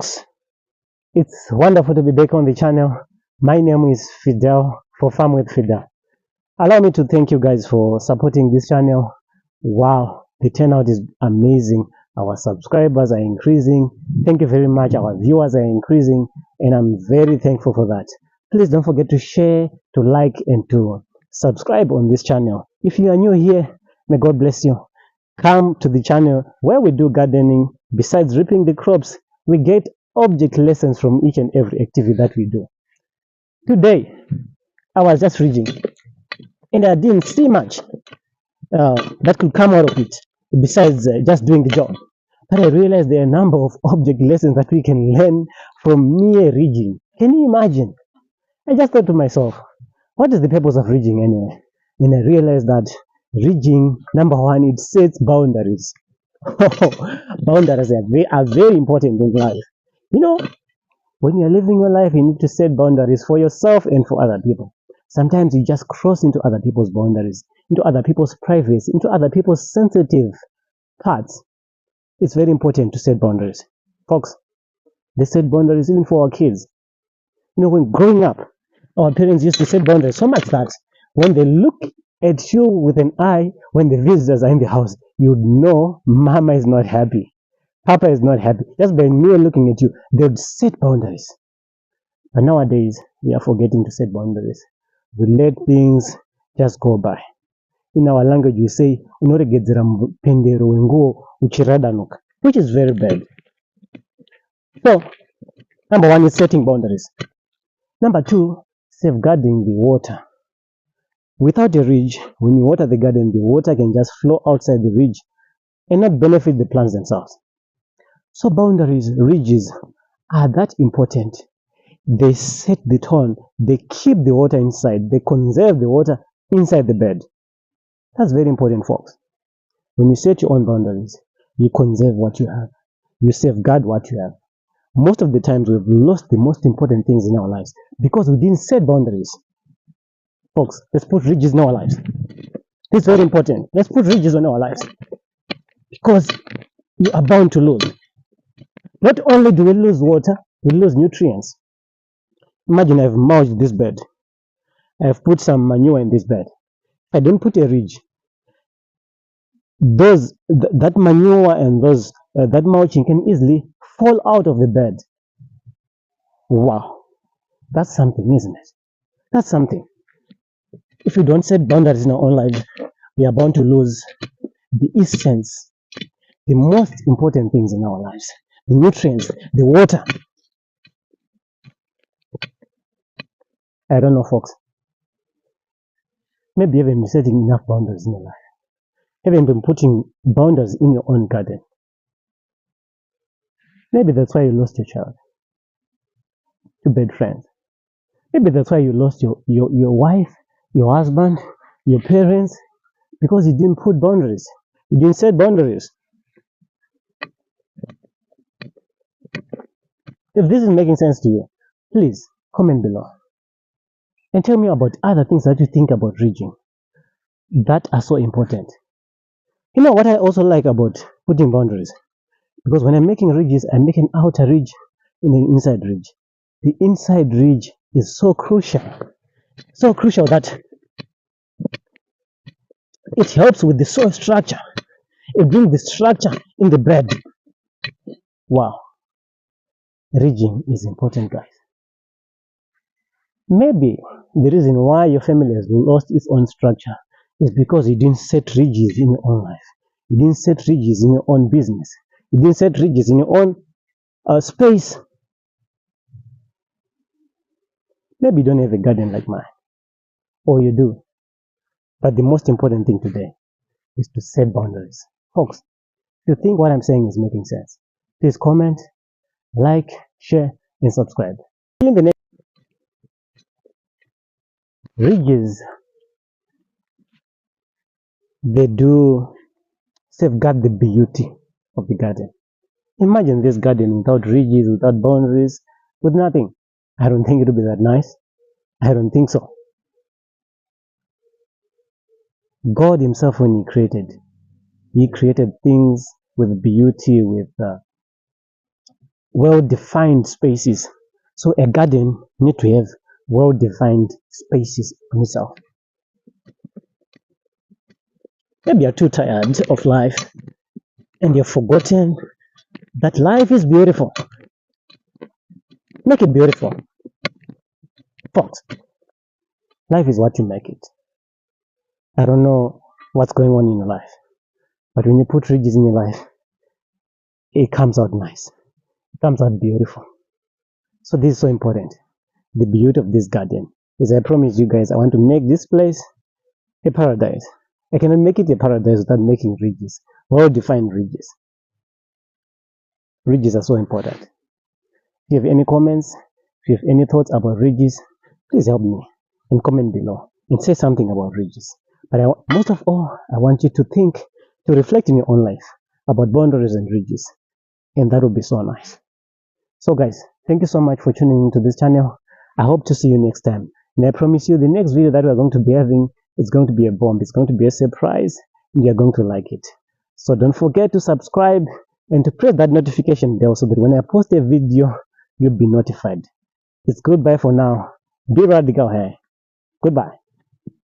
Folks, it's wonderful to be back on the channel. My name is Fidel for Farm with Fidel. Allow me to thank you guys for supporting this channel. Wow, the turnout is amazing. Our subscribers are increasing. Thank you very much. Our viewers are increasing, and I'm very thankful for that. Please don't forget to share, to like, and to subscribe on this channel. If you are new here, may God bless you. Come to the channel where we do gardening. Besides reaping the crops, we get object lessons from each and every activity that we do. Today, I was just reading, and I didn't see much that could come out of it, besides just doing the job. But I realized there are a number of object lessons that we can learn from mere reading. Can you imagine? I just thought to myself, what is the purpose of reading anyway? And I realized that reading, number one, it sets boundaries. Boundaries are very important in life. You know, when you're living your life, you need to set boundaries for yourself and for other people. Sometimes you just cross into other people's boundaries, into other people's privacy, into other people's sensitive parts. It's very important to set boundaries. Folks, they set boundaries even for our kids. You know, when growing up, our parents used to set boundaries so much that when they look at you with an eye, when the visitors are in the house, you'd know mama is not happy. Papa is not happy. Just by mere looking at you, they'd set boundaries. But nowadays, we are forgetting to set boundaries. We let things just go by. In our language, we say, which is very bad. So, number one is setting boundaries. Number two, safeguarding the water. Without a ridge, when you water the garden, the water can just flow outside the ridge and not benefit the plants themselves. So boundaries, ridges are that important. They set the tone, they keep the water inside, they conserve the water inside the bed. That's very important, folks. When you set your own boundaries, you conserve what you have, you safeguard what you have. Most of the times we've lost the most important things in our lives because we didn't set boundaries. Folks, let's put ridges in our lives. It's very important. Let's put ridges on our lives because you are bound to lose. Not only do we lose water, we lose nutrients. Imagine I've mulched this bed. I've put some manure in this bed. If I don't put a ridge, that manure and that mulching can easily fall out of the bed. Wow, that's something, isn't it? That's something. If we don't set boundaries in our own lives, we are bound to lose the essence, the most important things in our lives, the nutrients, the water. I don't know, folks. Maybe you haven't been setting enough boundaries in your life. Haven't been putting boundaries in your own garden. Maybe that's why you lost your child to bad friends. Maybe that's why you lost your wife, your husband, your parents, because you didn't put boundaries. You didn't set boundaries. If this is making sense to you, please comment below and tell me about other things that you think about ridging that are so important. You know what I also like about putting boundaries? Because when I'm making ridges, I make an outer ridge and an inside ridge. The inside ridge is so crucial that it helps with the soil structure. It brings the structure in the bed. Wow. Ridging is important, guys. Maybe the reason why your family has lost its own structure is because you didn't set ridges in your own life. You didn't set ridges in your own business. You didn't set ridges in your own space. Maybe you don't have a garden like mine, or you do. But the most important thing today is to set boundaries. Folks, if you think what I'm saying is making sense, please comment, like, share, and subscribe. In the next ridges, they do safeguard the beauty of the garden. Imagine this garden without ridges, without boundaries, with nothing. I don't think it would be that nice. I don't think so. God himself, when he created things with beauty, with well-defined spaces. So a garden need to have well-defined spaces on itself. Maybe you're too tired of life and you've forgotten that life is beautiful. Make it beautiful. Folks, life is what you make it. I don't know what's going on in your life, but when you put ridges in your life, it comes out nice. It comes out beautiful. So this is so important. The beauty of this garden is I promise you guys, I want to make this place a paradise. I cannot make it a paradise without making ridges, well-defined ridges. Ridges are so important. If you have any comments, if you have any thoughts about ridges, please help me and comment below and say something about ridges. But most of all, I want you to think, to reflect in your own life about boundaries and ridges, and that would be so nice. So guys, thank you so much for tuning into this channel. I hope to see you next time. And I promise you the next video that we're going to be having is going to be a bomb. It's going to be a surprise and you're going to like it. So don't forget to subscribe and to press that notification bell so that when I post a video, you'll be notified. It's goodbye for now. Be radical here. Goodbye.